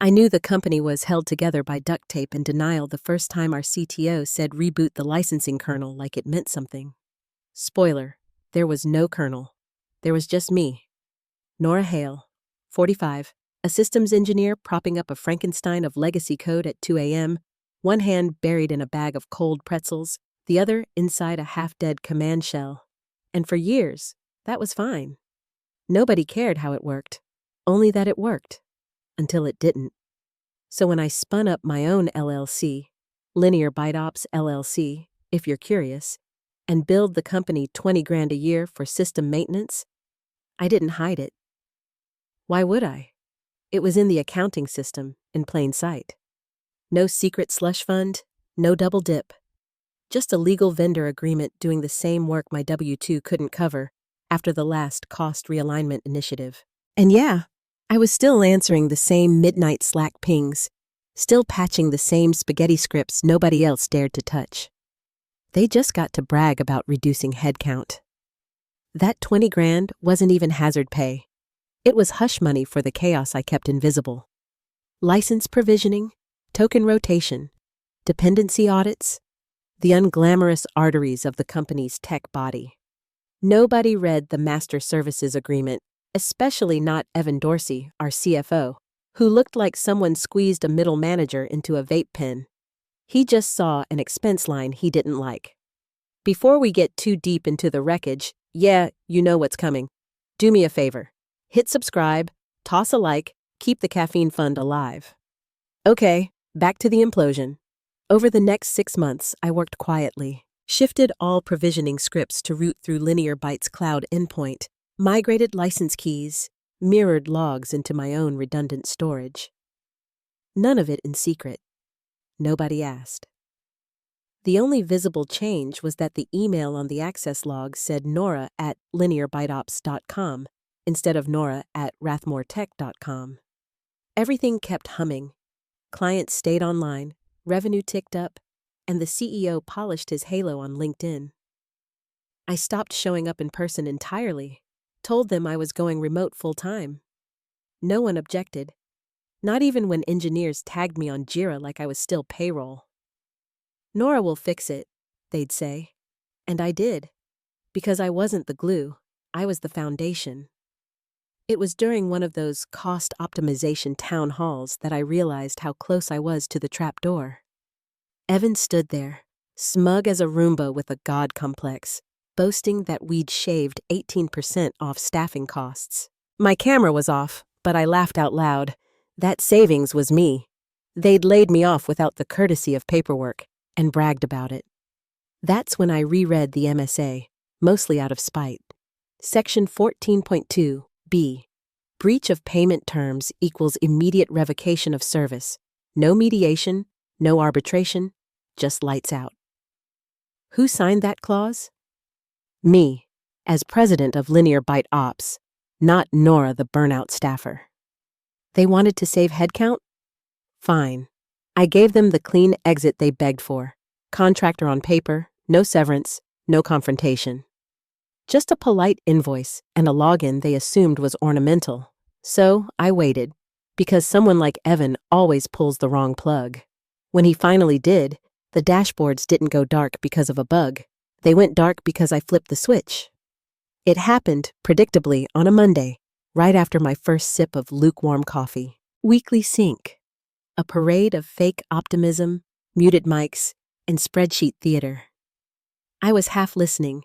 I knew the company was held together by duct tape and denial the first time our CTO said reboot the licensing kernel like it meant something. Spoiler, there was no kernel. There was just me. Nora Hale, 45, a systems engineer propping up a Frankenstein of legacy code at 2 a.m., one hand buried in a bag of cold pretzels, the other inside a half-dead command shell. And for years, that was fine. Nobody cared how it worked, only that it worked, until it didn't. So when I spun up my own LLC, Linear Byte Ops LLC, if you're curious, and billed the company $20,000 a year for system maintenance, I didn't hide it. Why would I? It was in the accounting system, in plain sight. No secret slush fund, no double dip. Just a legal vendor agreement doing the same work my W-2 couldn't cover after the last cost realignment initiative. And yeah, I was still answering the same midnight Slack pings, still patching the same spaghetti scripts nobody else dared to touch. They just got to brag about reducing headcount. That $20,000 wasn't even hazard pay. It was hush money for the chaos I kept invisible. License provisioning, token rotation, dependency audits, the unglamorous arteries of the company's tech body. Nobody read the Master Services Agreement, especially not Evan Dorsey, our CFO, who looked like someone squeezed a middle manager into a vape pen. He just saw an expense line he didn't like. Before we get too deep into the wreckage, yeah, you know what's coming. Do me a favor. Hit subscribe, toss a like, keep the caffeine fund alive. Okay, back to the implosion. Over the next 6 months, I worked quietly, shifted all provisioning scripts to route through Linear Byte's cloud endpoint, migrated license keys, mirrored logs into my own redundant storage. None of it in secret. Nobody asked. The only visible change was that the email on the access log said Nora at linearbyteops.com instead of Nora at rathmoretech.com. Everything kept humming. Clients stayed online, revenue ticked up, and the CEO polished his halo on LinkedIn. I stopped showing up in person entirely, told them I was going remote full-time. No one objected, not even when engineers tagged me on Jira like I was still payroll. Nora will fix it, they'd say. And I did, because I wasn't the glue, I was the foundation. It was during one of those cost optimization town halls that I realized how close I was to the trap door. Evan stood there, smug as a Roomba with a god complex, boasting that we'd shaved 18% off staffing costs. My camera was off, but I laughed out loud. That savings was me. They'd laid me off without the courtesy of paperwork, and bragged about it. That's when I reread the MSA, mostly out of spite. Section 14.2, B. Breach of payment terms equals immediate revocation of service. No mediation, no arbitration, just lights out. Who signed that clause? Me, as president of Linear Byte Ops, not Nora the burnout staffer. They wanted to save headcount? Fine. I gave them the clean exit they begged for. Contractor on paper, no severance, no confrontation. Just a polite invoice and a login they assumed was ornamental. So I waited, because someone like Evan always pulls the wrong plug. When he finally did, the dashboards didn't go dark because of a bug. They went dark because I flipped the switch. It happened, predictably, on a Monday, right after my first sip of lukewarm coffee. Weekly sync. A parade of fake optimism, muted mics, and spreadsheet theater. I was half listening,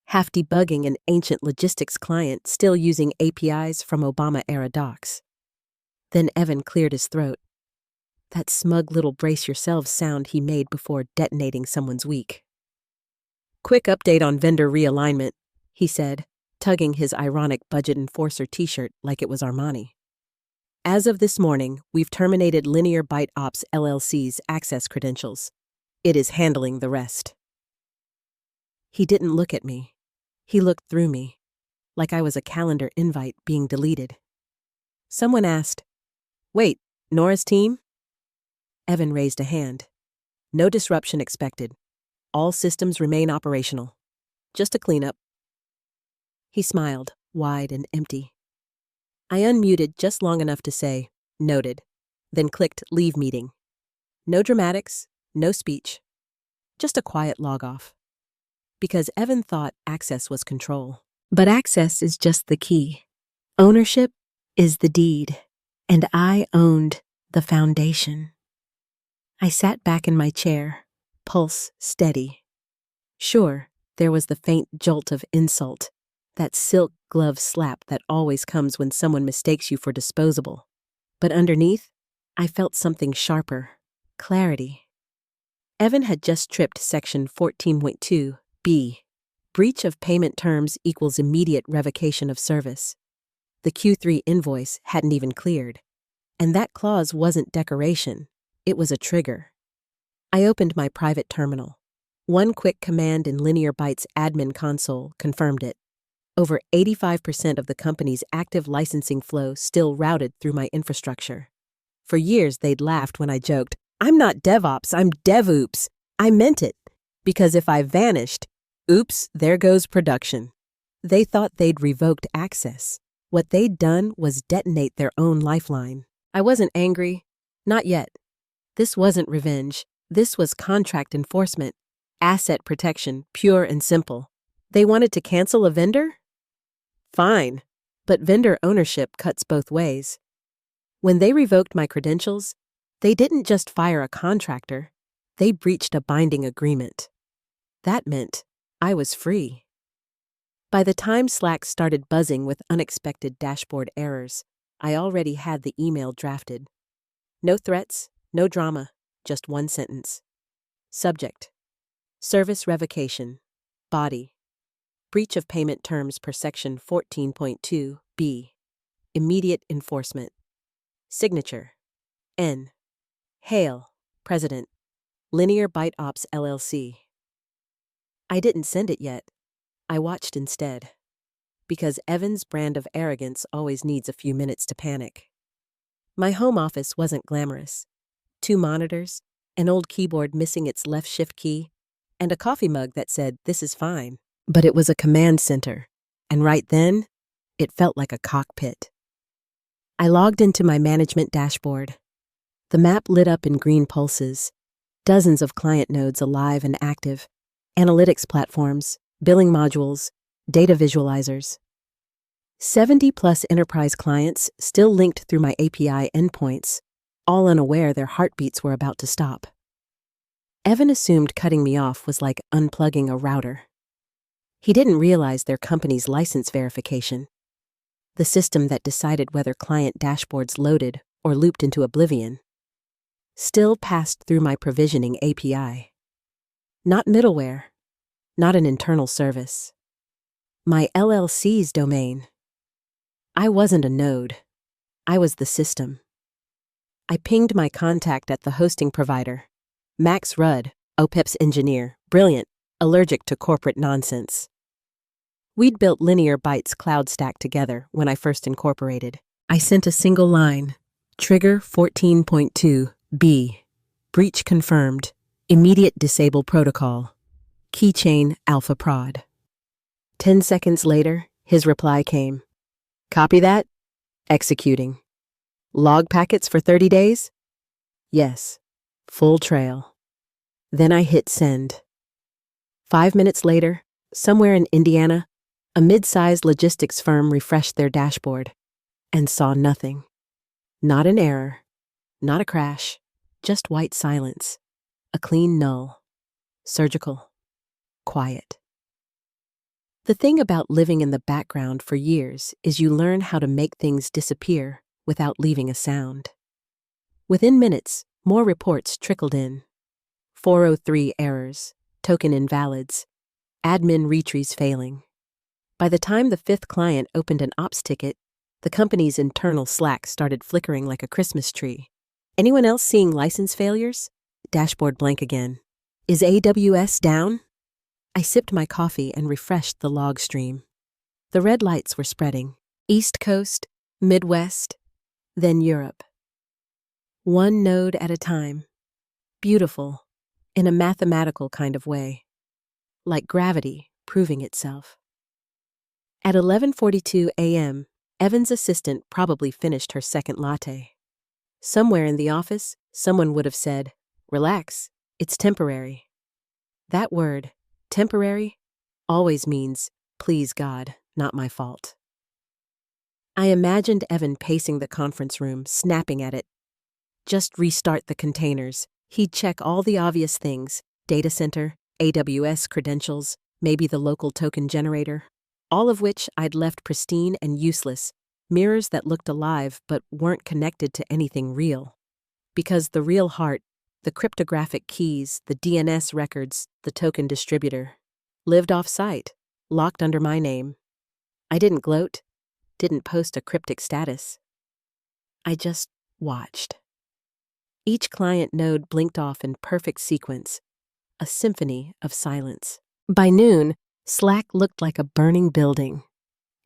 half debugging an ancient logistics client still using APIs from Obama-era docs. Then Evan cleared his throat. That smug little brace yourselves sound he made before detonating someone's week. Quick update on vendor realignment, he said, tugging his ironic budget enforcer t-shirt like it was Armani. As of this morning, we've terminated Linear Byte Ops LLC's access credentials. It is handling the rest. He didn't look at me. He looked through me, like I was a calendar invite being deleted. Someone asked, "Wait, Nora's team?" Evan raised a hand. "No disruption expected. All systems remain operational. Just a cleanup." He smiled, wide and empty. I unmuted just long enough to say, "Noted." then clicked Leave Meeting. No dramatics, no speech, just a quiet log off. Because Evan thought access was control. But access is just the key. Ownership is the deed, and I owned the foundation. I sat back in my chair, pulse steady. Sure, there was the faint jolt of insult, that silk glove slap that always comes when someone mistakes you for disposable. But underneath, I felt something sharper, clarity. Evan had just tripped Section 14.2b. Breach of payment terms equals immediate revocation of service. The Q3 invoice hadn't even cleared. And that clause wasn't decoration, it was a trigger. I opened my private terminal. One quick command in Linear Bytes admin console confirmed it. Over 85% of the company's active licensing flow still routed through my infrastructure. For years they'd laughed when I joked, "I'm not DevOps, I'm DevOps." I meant it, because if I vanished, oops, there goes production. They thought they'd revoked access. What they'd done was detonate their own lifeline. I wasn't angry. Not yet. This wasn't revenge. This was contract enforcement. Asset protection, pure and simple. They wanted to cancel a vendor? Fine. But vendor ownership cuts both ways. When they revoked my credentials, they didn't just fire a contractor. They breached a binding agreement. That meant I was free. By the time Slack started buzzing with unexpected dashboard errors, I already had the email drafted. No threats, no drama, just one sentence. Subject: Service revocation. Body: Breach of payment terms per Section 14.2b. Immediate enforcement. Signature: N. Hale, President, Linear Byte Ops LLC. I didn't send it yet. I watched instead. Because Evan's brand of arrogance always needs a few minutes to panic. My home office wasn't glamorous. 2 monitors, an old keyboard missing its left shift key, and a coffee mug that said, "This is fine." But it was a command center, and right then, it felt like a cockpit. I logged into my management dashboard. The map lit up in green pulses, dozens of client nodes alive and active, analytics platforms, billing modules, data visualizers. 70+ enterprise clients still linked through my API endpoints, all unaware their heartbeats were about to stop. Evan assumed cutting me off was like unplugging a router. He didn't realize their company's license verification, the system that decided whether client dashboards loaded or looped into oblivion, still passed through my provisioning API. Not middleware, not an internal service. My LLC's domain. I wasn't a node. I was the system. I pinged my contact at the hosting provider. Max Rudd, OPEP's engineer, brilliant, allergic to corporate nonsense. We'd built Linear Bytes cloud stack together when I first incorporated. I sent a single line, trigger 14.2b, breach confirmed, immediate disable protocol, keychain alpha prod. 10 seconds later, his reply came. Copy that? Executing. Log packets for 30 days? Yes. Full trail. Then I hit send. 5 minutes later, somewhere in Indiana, a mid-sized logistics firm refreshed their dashboard and saw nothing. Not an error, not a crash, just white silence, a clean null, surgical, quiet. The thing about living in the background for years is you learn how to make things disappear without leaving a sound. Within minutes, more reports trickled in. 403 errors, token invalids, admin retries failing. By the time the 5th client opened an ops ticket, the company's internal Slack started flickering like a Christmas tree. Anyone else seeing license failures? Dashboard blank again. Is AWS down? I sipped my coffee and refreshed the log stream. The red lights were spreading. East Coast, Midwest, then Europe. One node at a time. Beautiful, in a mathematical kind of way. Like gravity proving itself. At 11:42 a.m., Evan's assistant probably finished her second latte. Somewhere in the office, someone would have said, "Relax, it's temporary." That word, temporary, always means, "Please God, not my fault." I imagined Evan pacing the conference room, snapping at it. Just restart the containers. He'd check all the obvious things: data center, AWS credentials, maybe the local token generator, all of which I'd left pristine and useless, mirrors that looked alive but weren't connected to anything real. Because the real heart, the cryptographic keys, the DNS records, the token distributor, lived off-site, locked under my name. I didn't gloat, didn't post a cryptic status. I just watched. Each client node blinked off in perfect sequence, a symphony of silence. By noon, Slack looked like a burning building.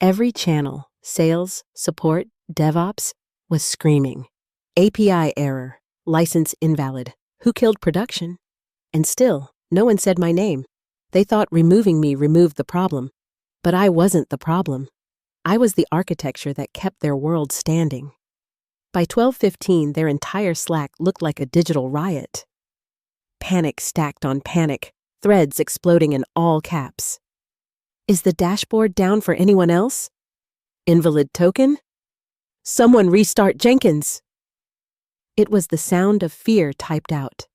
Every channel, sales, support, DevOps, was screaming. API error, license invalid, who killed production? And still, no one said my name. They thought removing me removed the problem. But I wasn't the problem. I was the architecture that kept their world standing. By 12:15, their entire Slack looked like a digital riot. Panic stacked on panic, threads exploding in all caps. Is the dashboard down for anyone else? Invalid token? Someone restart Jenkins! It was the sound of fear typed out.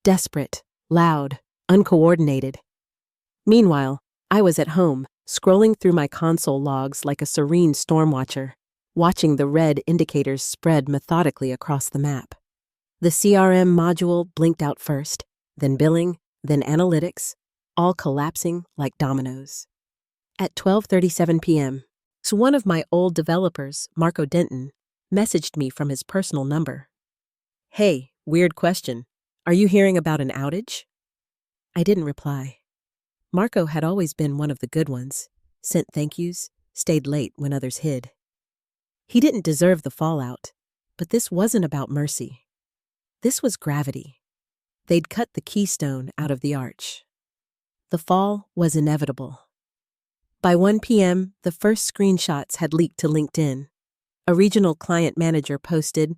Desperate, loud, uncoordinated. Meanwhile, I was at home, scrolling through my console logs like a serene storm watcher, watching the red indicators spread methodically across the map. The CRM module blinked out first, then billing, then analytics, all collapsing like dominoes. At 12:37 p.m., one of my old developers, Marco Denton, messaged me from his personal number. "Hey, weird question. Are you hearing about an outage?" I didn't reply. Marco had always been one of the good ones, sent thank yous, stayed late when others hid. He didn't deserve the fallout, but this wasn't about mercy. This was gravity. They'd cut the keystone out of the arch. The fall was inevitable. By 1 p.m., the first screenshots had leaked to LinkedIn. A regional client manager posted,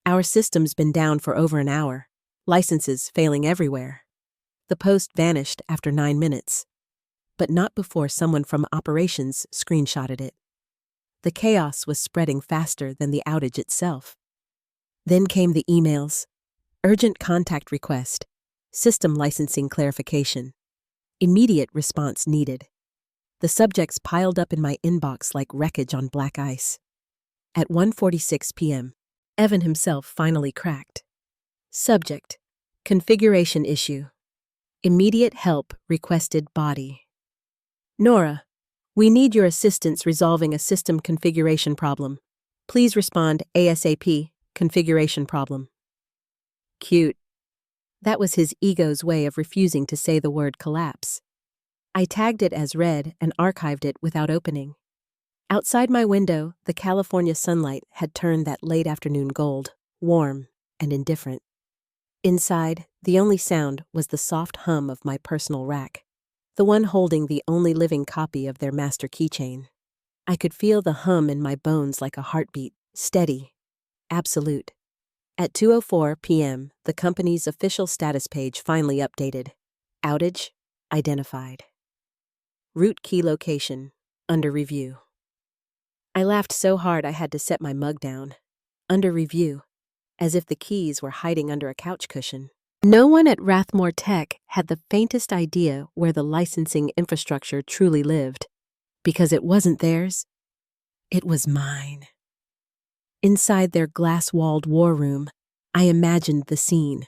"Our system's been down for over an hour. Licenses failing everywhere." The post vanished after 9 minutes, but not before someone from operations screenshotted it. The chaos was spreading faster than the outage itself. Then came the emails. Urgent contact request. System licensing clarification. Immediate response needed. The subjects piled up in my inbox like wreckage on black ice. At 1:46 p.m., Evan himself finally cracked. Subject: configuration issue. Immediate help requested body. Nora, we need your assistance resolving a system configuration problem. Please respond ASAP, configuration problem. Cute. That was his ego's way of refusing to say the word collapse. I tagged it as read and archived it without opening. Outside my window, the California sunlight had turned that late afternoon gold, warm and indifferent. Inside, the only sound was the soft hum of my personal rack, the one holding the only living copy of their master keychain. I could feel the hum in my bones like a heartbeat, steady, absolute. At 2:04 p.m., the company's official status page finally updated. Outage identified. Root key location under review. I laughed so hard I had to set my mug down. Under review, as if the keys were hiding under a couch cushion. No one at Rathmore Tech had the faintest idea where the licensing infrastructure truly lived, because it wasn't theirs, it was mine. Inside their glass-walled war room, I imagined the scene.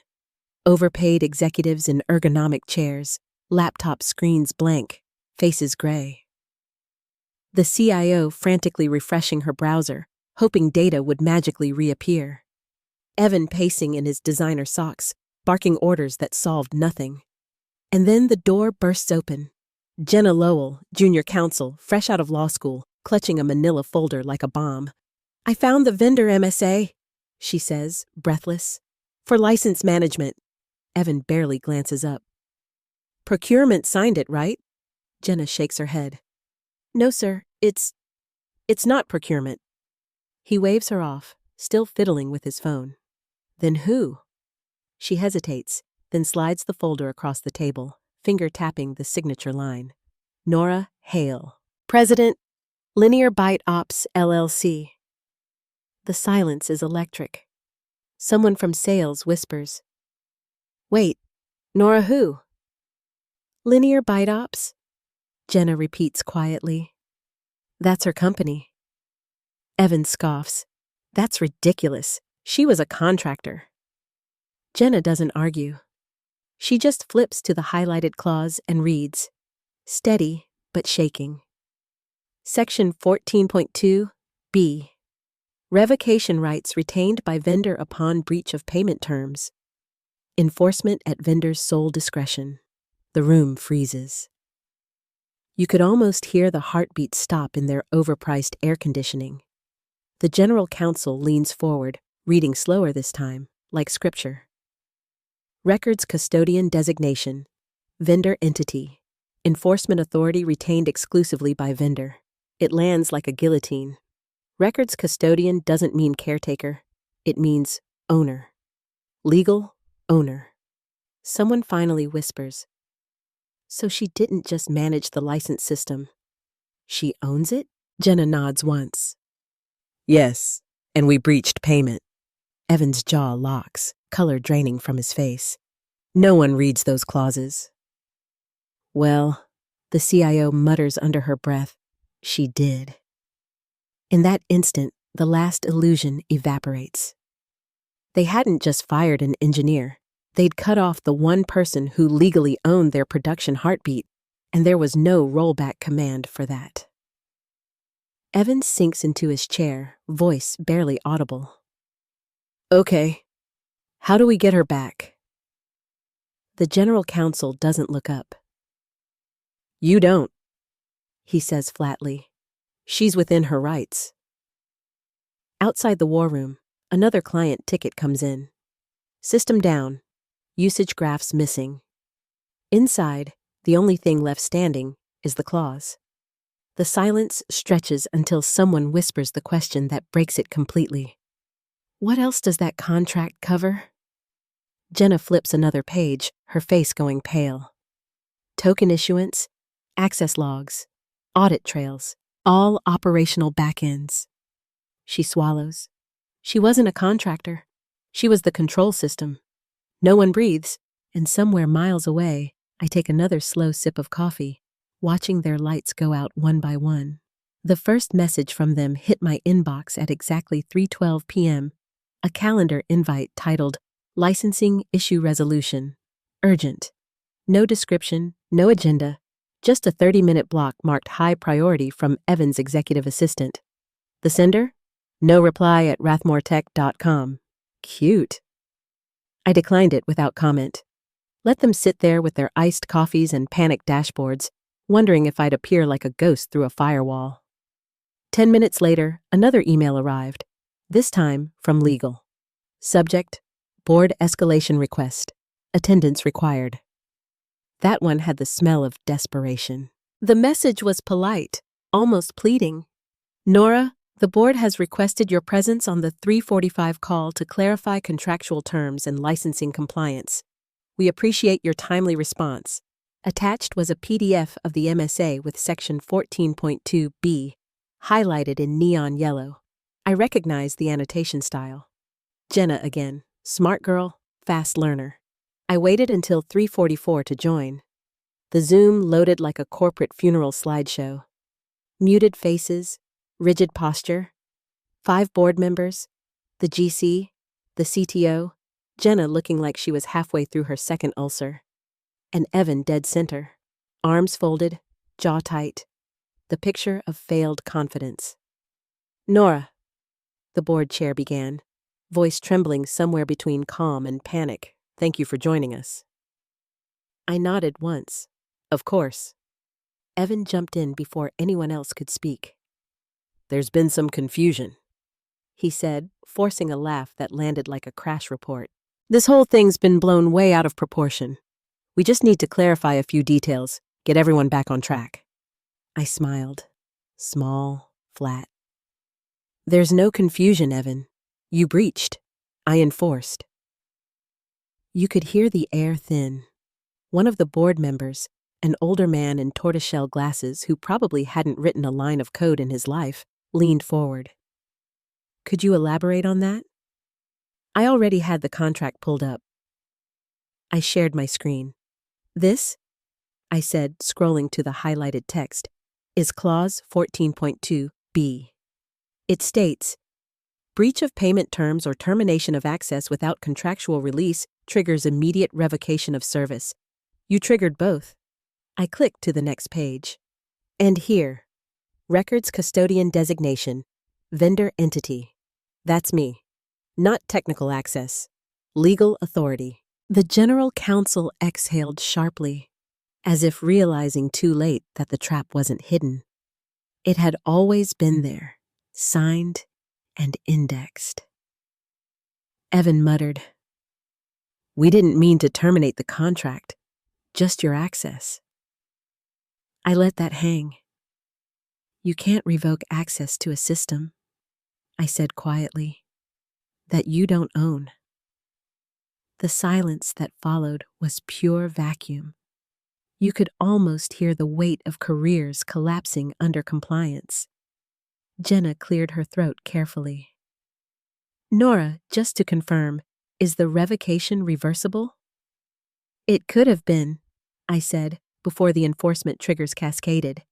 Overpaid executives in ergonomic chairs, laptop screens blank, faces gray. The CIO frantically refreshing her browser, hoping data would magically reappear. Evan pacing in his designer socks, barking orders that solved nothing. And then the door bursts open. Jenna Lowell, junior counsel, fresh out of law school, clutching a manila folder like a bomb. "I found the vendor MSA," she says, breathless. "For license management." Evan barely glances up. "Procurement signed it, right?" Jenna shakes her head. "No, sir, it's not procurement." He waves her off, still fiddling with his phone. Then who? She hesitates, then slides the folder across the table, finger tapping the signature line. Nora Hale, President, Linear Byte Ops LLC. The silence is electric. Someone from sales whispers, "Wait, Nora who?" "Linear Byte Ops," Jenna repeats quietly. "That's her company." Evan scoffs. "That's ridiculous. She was a contractor." Jenna doesn't argue. She just flips to the highlighted clause and reads, steady but shaking. Section 14.2 B. Revocation rights retained by vendor upon breach of payment terms. Enforcement at vendor's sole discretion. The room freezes. You could almost hear the heartbeat stop in their overpriced air conditioning. The general counsel leans forward, reading slower this time, like scripture. Records custodian designation. Vendor entity. Enforcement authority retained exclusively by vendor. It lands like a guillotine. Records custodian doesn't mean caretaker. It means owner. Legal owner. Someone finally whispers, "So she didn't just manage the license system. She owns it?" Jenna nods once. "Yes, and we breached payment." Evan's jaw locks, color draining from his face. No one reads those clauses. "Well," the CIO mutters under her breath, "she did." In that instant, the last illusion evaporates. They hadn't just fired an engineer. They'd cut off the one person who legally owned their production heartbeat, and there was no rollback command for that. Evan sinks into his chair, voice barely audible. "Okay, how do we get her back?" The general counsel doesn't look up. "You don't," he says flatly. "She's within her rights." Outside the war room, another client ticket comes in. System down. Usage graphs missing. Inside, the only thing left standing is the clause. The silence stretches until someone whispers the question that breaks it completely. "What else does that contract cover?" Jenna flips another page, her face going pale. Token issuance, access logs, audit trails, all operational backends. She swallows. She wasn't a contractor. She was the control system. No one breathes, and somewhere miles away, I take another slow sip of coffee, watching their lights go out one by one. The first message from them hit my inbox at exactly 3:12 p.m., a calendar invite titled Licensing Issue Resolution. Urgent. No description, no agenda, just a 30-minute block marked high priority from Evan's executive assistant. The sender? No reply at rathmoretech.com. Cute. I declined it without comment. Let them sit there with their iced coffees and panicked dashboards, wondering if I'd appear like a ghost through a firewall. 10 minutes later, another email arrived, this time from legal. Subject, board escalation request. Attendance required. That one had the smell of desperation. The message was polite, almost pleading. "Nora, the board has requested your presence on the 3:45 call to clarify contractual terms and licensing compliance. We appreciate your timely response." Attached was a PDF of the MSA with Section 14.2b, highlighted in neon yellow. I recognized the annotation style. Jenna again, smart girl, fast learner. I waited until 3:44 to join. The Zoom loaded like a corporate funeral slideshow. Muted faces, rigid posture. 5 board members, the GC, the CTO, Jenna looking like she was halfway through her second ulcer, and Evan dead center, arms folded, jaw tight, the picture of failed confidence. "Nora," the board chair began, voice trembling somewhere between calm and panic, "thank you for joining us." I nodded once. Of course. Evan jumped in before anyone else could speak. "There's been some confusion," he said, forcing a laugh that landed like a crash report. "This whole thing's been blown way out of proportion. We just need to clarify a few details, get everyone back on track." I smiled. Small, flat. "There's no confusion, Evan. You breached. I enforced. You could hear the air thin. One of the board members, an older man in tortoiseshell glasses who probably hadn't written a line of code in his life, leaned forward. Could you elaborate on that? I already had the contract pulled up. I shared my screen. This, I said, scrolling to the highlighted text, is Clause 14.2b. It states, breach of payment terms or termination of access without contractual release triggers immediate revocation of service. You triggered both. I clicked to the next page. And here, records custodian designation, vendor entity. That's me. Not technical access. Legal authority. The general counsel exhaled sharply, as if realizing too late that the trap wasn't hidden. It had always been there, signed and indexed. Evan muttered, "We didn't mean to terminate the contract, just your access." I let that hang. You can't revoke access to a system, I said quietly, that you don't own. The silence that followed was pure vacuum. You could almost hear the weight of careers collapsing under compliance. Jenna cleared her throat carefully. Nora, just to confirm, is the revocation reversible? It could have been, I said, before the enforcement triggers cascaded.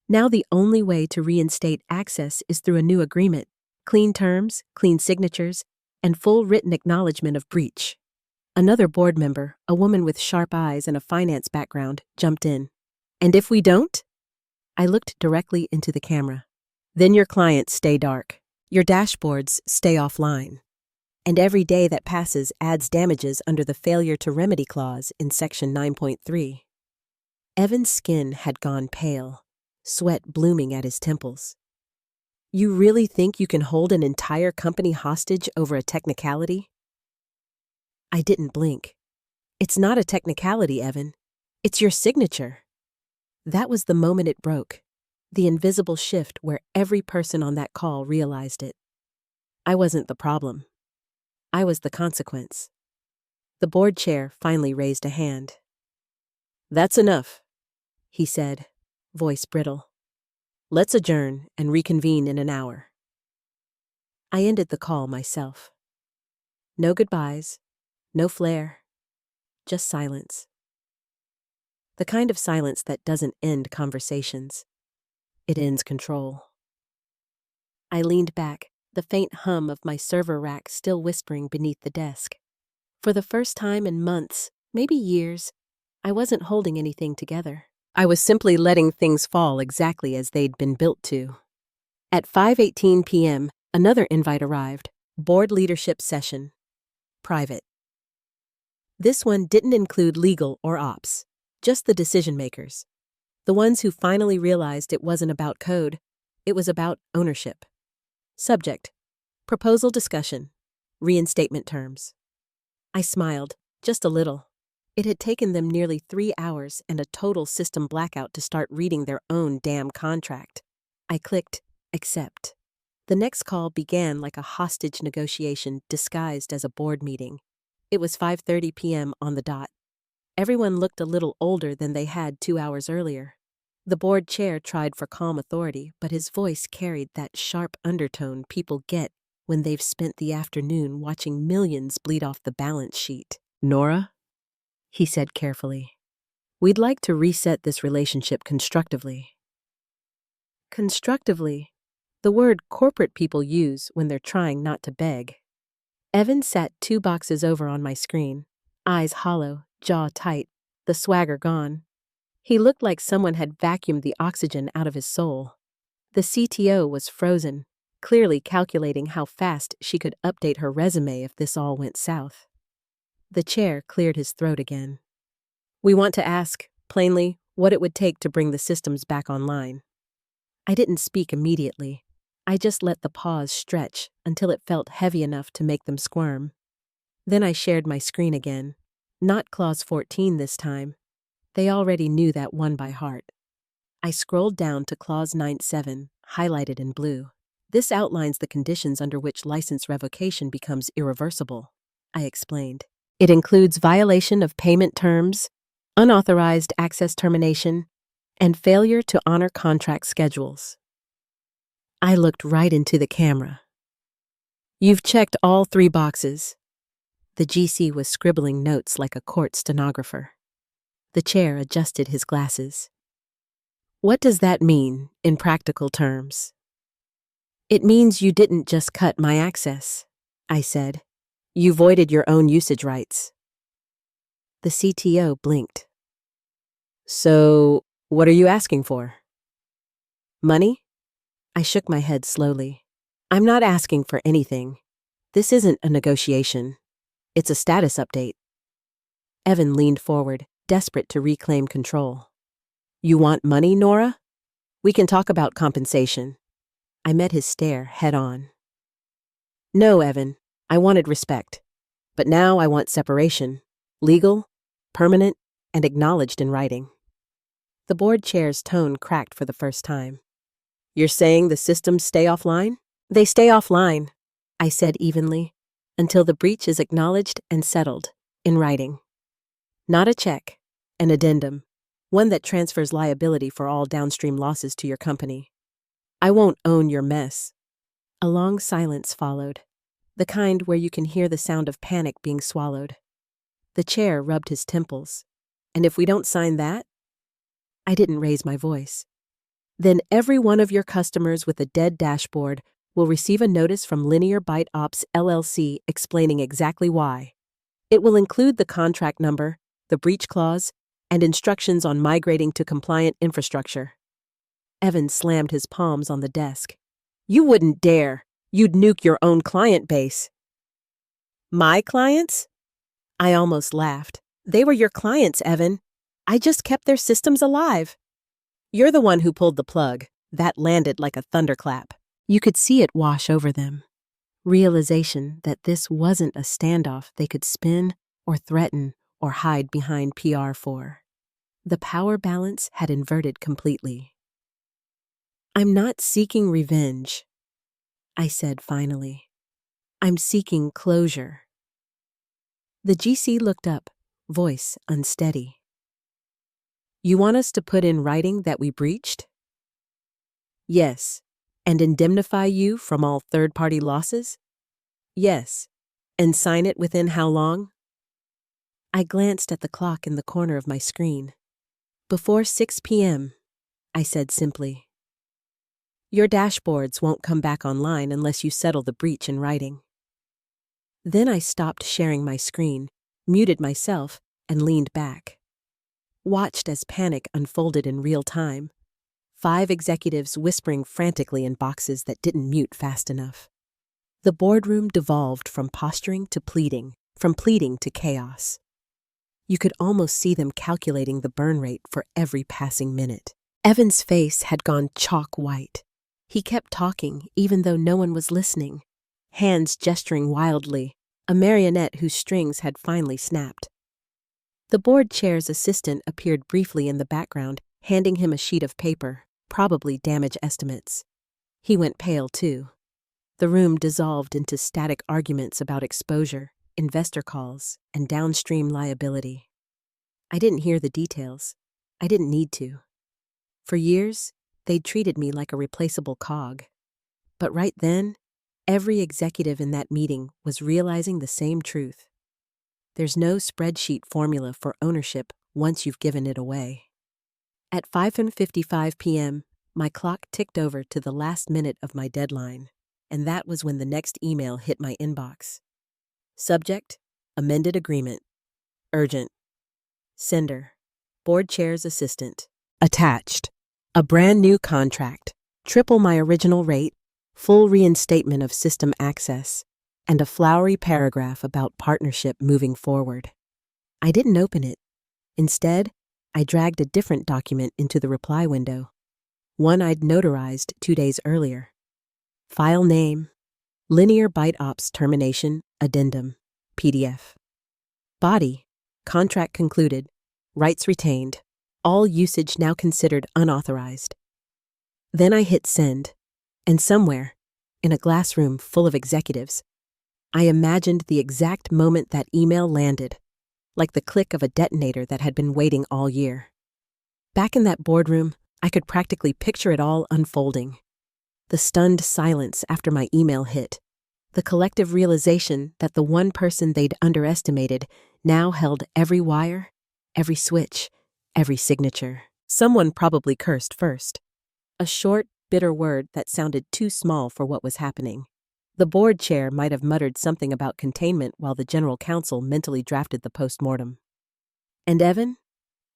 Now the only way to reinstate access is through a new agreement, clean terms, clean signatures, and full written acknowledgement of breach. Another board member, a woman with sharp eyes and a finance background, jumped in. And if we don't? I looked directly into the camera. Then your clients stay dark. Your dashboards stay offline. And every day that passes adds damages under the failure to remedy clause in section 9.3. Evan's skin had gone pale, sweat blooming at his temples. You really think you can hold an entire company hostage over a technicality? I didn't blink. It's not a technicality, Evan. It's your signature. That was the moment it broke, the invisible shift where every person on that call realized it. I wasn't the problem. I was the consequence. The board chair finally raised a hand. That's enough, he said, voice brittle. Let's adjourn and reconvene in an hour. I ended the call myself. No goodbyes. No flair, just silence. The kind of silence that doesn't end conversations. It ends control. I leaned back, the faint hum of my server rack still whispering beneath the desk. For the first time in months, maybe years, I wasn't holding anything together. I was simply letting things fall exactly as they'd been built to. At 5:18 p.m., another invite arrived, board leadership session. Private. This one didn't include legal or ops, just the decision makers. The ones who finally realized it wasn't about code, it was about ownership. Subject: proposal discussion, reinstatement terms. I smiled, just a little. It had taken them nearly 3 hours and a total system blackout to start reading their own damn contract. I clicked accept. The next call began like a hostage negotiation disguised as a board meeting. It was 5:30 p.m. on the dot. Everyone looked a little older than they had 2 hours earlier. The board chair tried for calm authority, but his voice carried that sharp undertone people get when they've spent the afternoon watching millions bleed off the balance sheet. Nora, he said carefully, we'd like to reset this relationship constructively. Constructively, the word corporate people use when they're trying not to beg. Evan sat 2 boxes over on my screen, eyes hollow, jaw tight, the swagger gone. He looked like someone had vacuumed the oxygen out of his soul. The CTO was frozen, clearly calculating how fast she could update her resume if this all went south. The chair cleared his throat again. We want to ask, plainly, what it would take to bring the systems back online. I didn't speak immediately. I just let the pause stretch until it felt heavy enough to make them squirm. Then I shared my screen again. Not Clause 14 this time. They already knew that one by heart. I scrolled down to Clause 9.7, highlighted in blue. This outlines the conditions under which license revocation becomes irreversible, I explained. It includes violation of payment terms, unauthorized access termination, and failure to honor contract schedules. I looked right into the camera. You've checked all 3 boxes. The GC was scribbling notes like a court stenographer. The chair adjusted his glasses. What does that mean in practical terms? It means you didn't just cut my access, I said. You voided your own usage rights. The CTO blinked. So, what are you asking for? Money? I shook my head slowly. I'm not asking for anything. This isn't a negotiation. It's a status update. Evan leaned forward, desperate to reclaim control. You want money, Nora? We can talk about compensation. I met his stare head on. No, Evan. I wanted respect. But now I want separation. Legal, permanent, and acknowledged in writing. The board chair's tone cracked for the first time. You're saying the systems stay offline? They stay offline, I said evenly, until the breach is acknowledged and settled, in writing. Not a check, an addendum, one that transfers liability for all downstream losses to your company. I won't own your mess. A long silence followed, the kind where you can hear the sound of panic being swallowed. The chair rubbed his temples. And if we don't sign that? I didn't raise my voice. Then every one of your customers with a dead dashboard will receive a notice from Linear Byte Ops LLC explaining exactly why. It will include the contract number, the breach clause, and instructions on migrating to compliant infrastructure. Evan slammed his palms on the desk. You wouldn't dare. You'd nuke your own client base. My clients? I almost laughed. They were your clients, Evan. I just kept their systems alive. You're the one who pulled the plug. That landed like a thunderclap. You could see it wash over them. Realization that this wasn't a standoff they could spin or threaten or hide behind PR for. The power balance had inverted completely. I'm not seeking revenge, I said finally. I'm seeking closure. The GC looked up, voice unsteady. You want us to put in writing that we breached? Yes. And indemnify you from all third-party losses? Yes. And sign it within how long? I glanced at the clock in the corner of my screen. Before 6 p.m., I said simply. Your dashboards won't come back online unless you settle the breach in writing. Then I stopped sharing my screen, muted myself, and leaned back. Watched as panic unfolded in real time. 5 executives whispering frantically in boxes that didn't mute fast enough. The boardroom devolved from posturing to pleading, from pleading to chaos. You could almost see them calculating the burn rate for every passing minute. Evan's face had gone chalk white. He kept talking even though no one was listening, hands gesturing wildly, a marionette whose strings had finally snapped. The board chair's assistant appeared briefly in the background, handing him a sheet of paper, probably damage estimates. He went pale too. The room dissolved into static arguments about exposure, investor calls, and downstream liability. I didn't hear the details. I didn't need to. For years, they'd treated me like a replaceable cog. But right then, every executive in that meeting was realizing the same truth. There's no spreadsheet formula for ownership once you've given it away. At 5:55 p.m., my clock ticked over to the last minute of my deadline, and that was when the next email hit my inbox. Subject, amended agreement. Urgent. Sender, board chair's assistant. Attached, a brand new contract, triple my original rate, full reinstatement of system access, and a flowery paragraph about partnership moving forward. I didn't open it. Instead, I dragged a different document into the reply window, one I'd notarized 2 days earlier. File name, Linear Byte Ops Termination Addendum, PDF. Body, contract concluded, rights retained, all usage now considered unauthorized. Then I hit send, and somewhere, in a glass room full of executives. I imagined the exact moment that email landed, like the click of a detonator that had been waiting all year. Back in that boardroom, I could practically picture it all unfolding. The stunned silence after my email hit, the collective realization that the one person they'd underestimated now held every wire, every switch, every signature. Someone probably cursed first. A short, bitter word that sounded too small for what was happening. The board chair might have muttered something about containment while the general counsel mentally drafted the post-mortem. And Evan?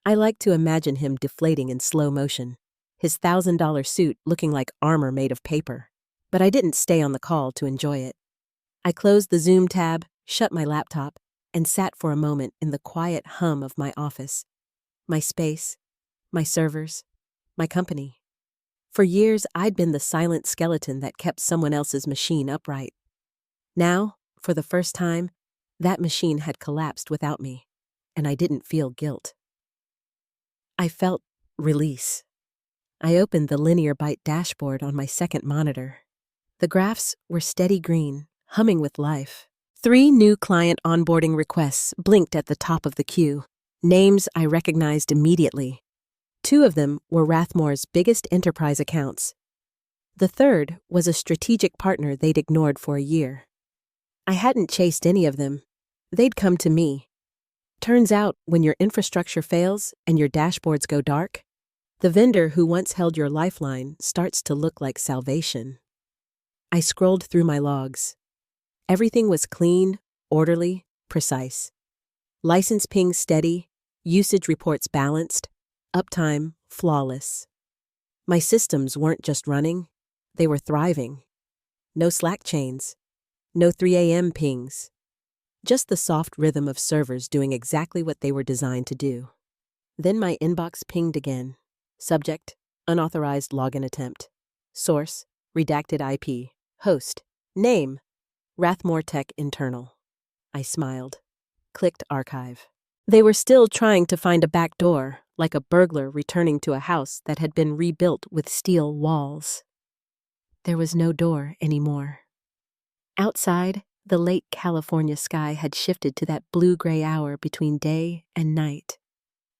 I like to imagine him deflating in slow motion, his $1,000 suit looking like armor made of paper. But I didn't stay on the call to enjoy it. I closed the Zoom tab, shut my laptop, and sat for a moment in the quiet hum of my office. My space, my servers, my company. For years, I'd been the silent skeleton that kept someone else's machine upright. Now, for the first time, that machine had collapsed without me, and I didn't feel guilt. I felt release. I opened the linear byte dashboard on my second monitor. The graphs were steady green, humming with life. 3 new client onboarding requests blinked at the top of the queue, names I recognized immediately. 2 of them were Rathmore's biggest enterprise accounts. The third was a strategic partner they'd ignored for a year. I hadn't chased any of them. They'd come to me. Turns out, when your infrastructure fails and your dashboards go dark, the vendor who once held your lifeline starts to look like salvation. I scrolled through my logs. Everything was clean, orderly, precise. License pings steady, usage reports balanced, uptime flawless. My systems weren't just running, they were thriving. No Slack chains, no 3 a.m. pings. Just the soft rhythm of servers doing exactly what they were designed to do. Then my inbox pinged again. Subject, unauthorized login attempt. Source, redacted IP. Host, name, Rathmore Tech internal. I smiled. Clicked archive. They were still trying to find a back door, like a burglar returning to a house that had been rebuilt with steel walls. There was no door anymore. Outside, the late California sky had shifted to that blue-gray hour between day and night.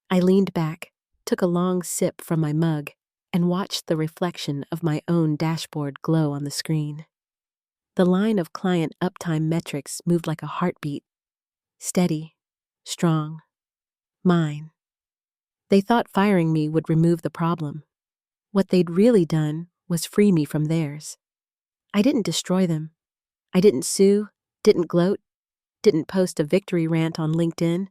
I leaned back, took a long sip from my mug, and watched the reflection of my own dashboard glow on the screen. The line of client uptime metrics moved like a heartbeat. Steady, strong, mine. They thought firing me would remove the problem. What they'd really done was free me from theirs. I didn't destroy them. I didn't sue, didn't gloat, didn't post a victory rant on LinkedIn.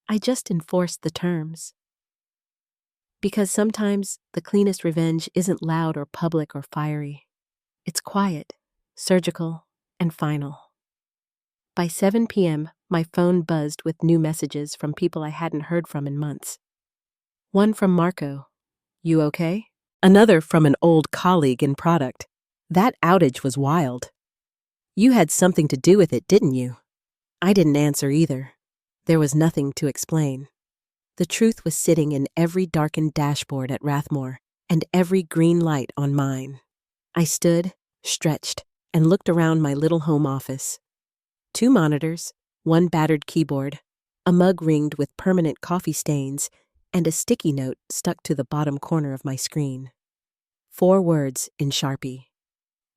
I just enforced the terms. Because sometimes the cleanest revenge isn't loud or public or fiery. It's quiet, surgical, and final. By 7 p.m., my phone buzzed with new messages from people I hadn't heard from in months. One from Marco, "You okay?" Another from an old colleague in product. "That outage was wild. You had something to do with it, didn't you?" I didn't answer either. There was nothing to explain. The truth was sitting in every darkened dashboard at Rathmore and every green light on mine. I stood, stretched, and looked around my little home office. 2 monitors, 1 battered keyboard, a mug ringed with permanent coffee stains, and a sticky note stuck to the bottom corner of my screen. 4 words in Sharpie.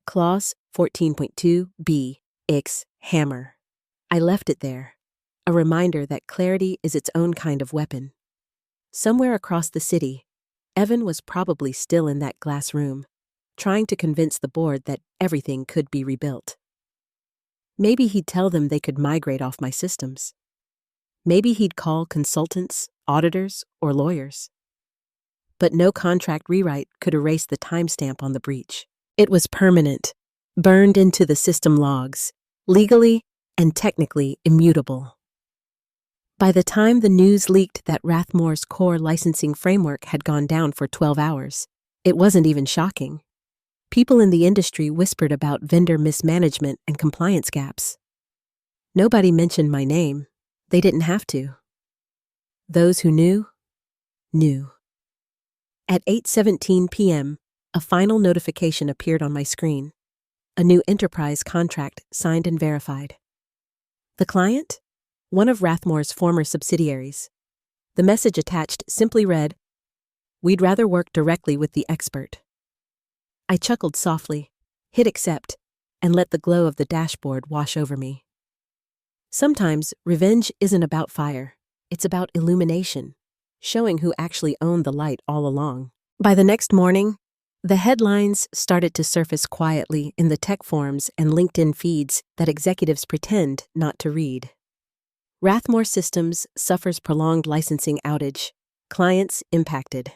Clause 14.2b, X, hammer. I left it there, a reminder that clarity is its own kind of weapon. Somewhere across the city, Evan was probably still in that glass room, trying to convince the board that everything could be rebuilt. Maybe he'd tell them they could migrate off my systems. Maybe he'd call consultants, auditors, or lawyers. But no contract rewrite could erase the timestamp on the breach. It was permanent, burned into the system logs, legally and technically immutable. By the time the news leaked that Rathmore's core licensing framework had gone down for 12 hours, it wasn't even shocking. People in the industry whispered about vendor mismanagement and compliance gaps. Nobody mentioned my name. They didn't have to. Those who knew, knew. At 8:17 p.m., a final notification appeared on my screen. A new enterprise contract signed and verified. The client? One of Rathmore's former subsidiaries. The message attached simply read, "We'd rather work directly with the expert." I chuckled softly, hit accept, and let the glow of the dashboard wash over me. Sometimes revenge isn't about fire, it's about illumination, showing who actually owned the light all along. By the next morning, the headlines started to surface quietly in the tech forums and LinkedIn feeds that executives pretend not to read. Rathmore Systems suffers prolonged licensing outage. Clients impacted.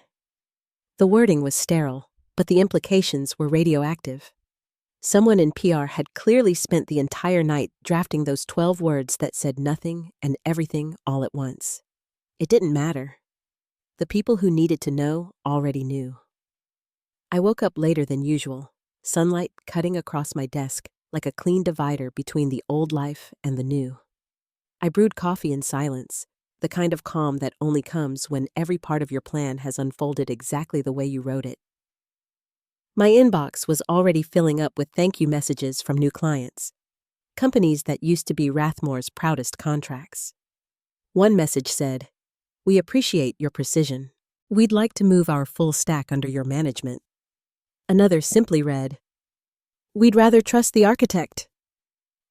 The wording was sterile, but the implications were radioactive. Someone in PR had clearly spent the entire night drafting those 12 words that said nothing and everything all at once. It didn't matter. The people who needed to know already knew. I woke up later than usual, sunlight cutting across my desk like a clean divider between the old life and the new. I brewed coffee in silence, the kind of calm that only comes when every part of your plan has unfolded exactly the way you wrote it. My inbox was already filling up with thank you messages from new clients, companies that used to be Rathmore's proudest contracts. One message said, "We appreciate your precision. We'd like to move our full stack under your management." Another simply read, "We'd rather trust the architect."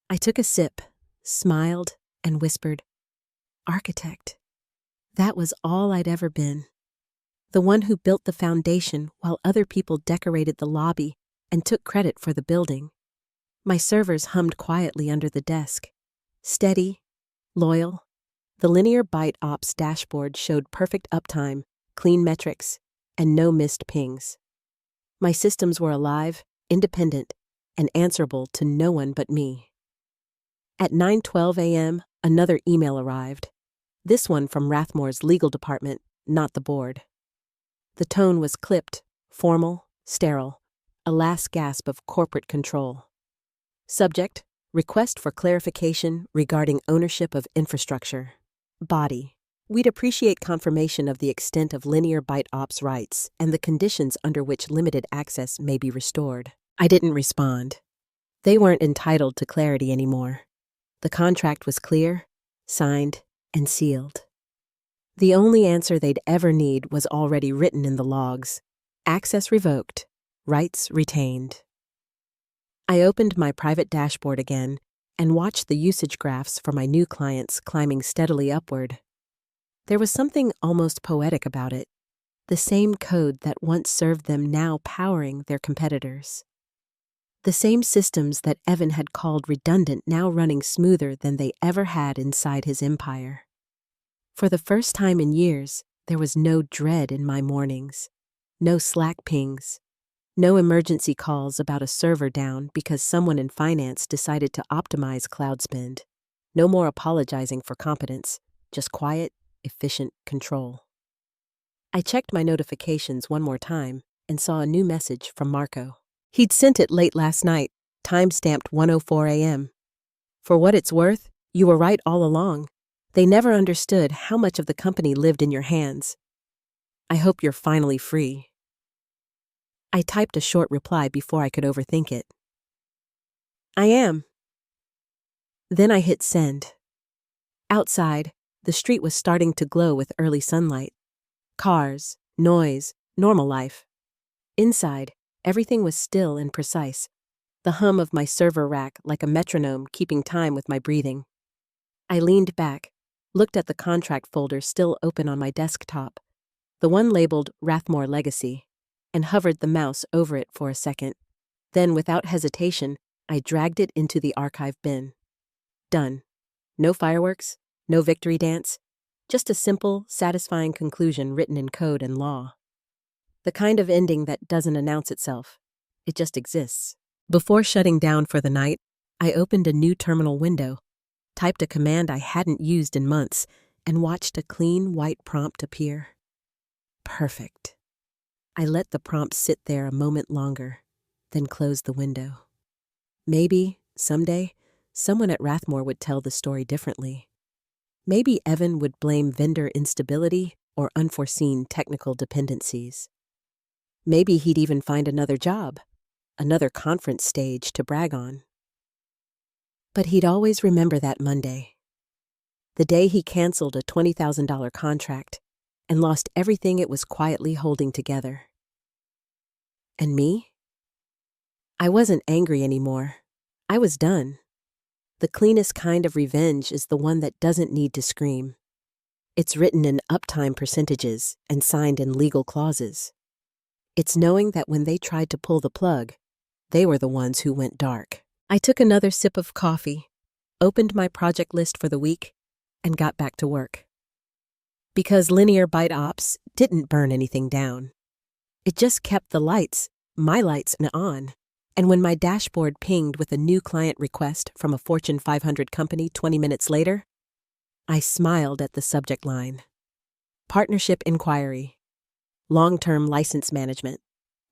I took a sip, smiled, and whispered, "Architect." That was all I'd ever been. The one who built the foundation while other people decorated the lobby and took credit for the building. My servers hummed quietly under the desk. Steady, loyal. The linear byte ops dashboard showed perfect uptime, clean metrics, and no missed pings. My systems were alive, independent, and answerable to no one but me. At 9:12 a.m., another email arrived. This one from Rathmore's legal department, not the board. The tone was clipped, formal, sterile, a last gasp of corporate control. Subject: request for clarification regarding ownership of infrastructure. Body: we'd appreciate confirmation of the extent of linear byte ops rights and the conditions under which limited access may be restored. I didn't respond. They weren't entitled to clarity anymore. The contract was clear, signed, and sealed. The only answer they'd ever need was already written in the logs. Access revoked, rights retained. I opened my private dashboard again and watched the usage graphs for my new clients climbing steadily upward. There was something almost poetic about it. The same code that once served them now powering their competitors. The same systems that Evan had called redundant now running smoother than they ever had inside his empire. For the first time in years, there was no dread in my mornings, no Slack pings, no emergency calls about a server down because someone in finance decided to optimize cloud spend, no more apologizing for competence, just quiet, efficient control. I checked my notifications one more time and saw a new message from Marco. He'd sent it late last night, time-stamped 1:04 a.m. For what it's worth, you were right all along. They never understood how much of the company lived in your hands. I hope you're finally free. I typed a short reply before I could overthink it. I am. Then I hit send. Outside, the street was starting to glow with early sunlight. Cars, noise, normal life. Inside, everything was still and precise, the hum of my server rack like a metronome keeping time with my breathing. I leaned back, looked at the contract folder still open on my desktop, the one labeled Rathmore Legacy, and hovered the mouse over it for a second. Then, without hesitation, I dragged it into the archive bin. Done. No fireworks, no victory dance, just a simple, satisfying conclusion written in code and law. The kind of ending that doesn't announce itself. It just exists. Before shutting down for the night, I opened a new terminal window, typed a command I hadn't used in months, and watched a clean white prompt appear. Perfect. I let the prompt sit there a moment longer, then closed the window. Maybe, someday, someone at Rathmore would tell the story differently. Maybe Evan would blame vendor instability or unforeseen technical dependencies. Maybe he'd even find another job, another conference stage to brag on. But he'd always remember that Monday, the day he canceled a $20,000 contract and lost everything it was quietly holding together. And me? I wasn't angry anymore. I was done. The cleanest kind of revenge is the one that doesn't need to scream. It's written in uptime percentages and signed in legal clauses. It's knowing that when they tried to pull the plug, they were the ones who went dark. I took another sip of coffee, opened my project list for the week, and got back to work. Because linear byte ops didn't burn anything down. It just kept the lights, my lights, on. And when my dashboard pinged with a new client request from a Fortune 500 company 20 minutes later, I smiled at the subject line. Partnership inquiry. Long-term license management.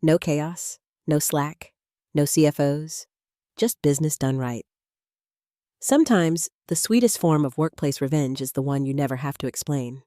No chaos, no slack, no CFOs, just business done right. Sometimes, the sweetest form of workplace revenge is the one you never have to explain.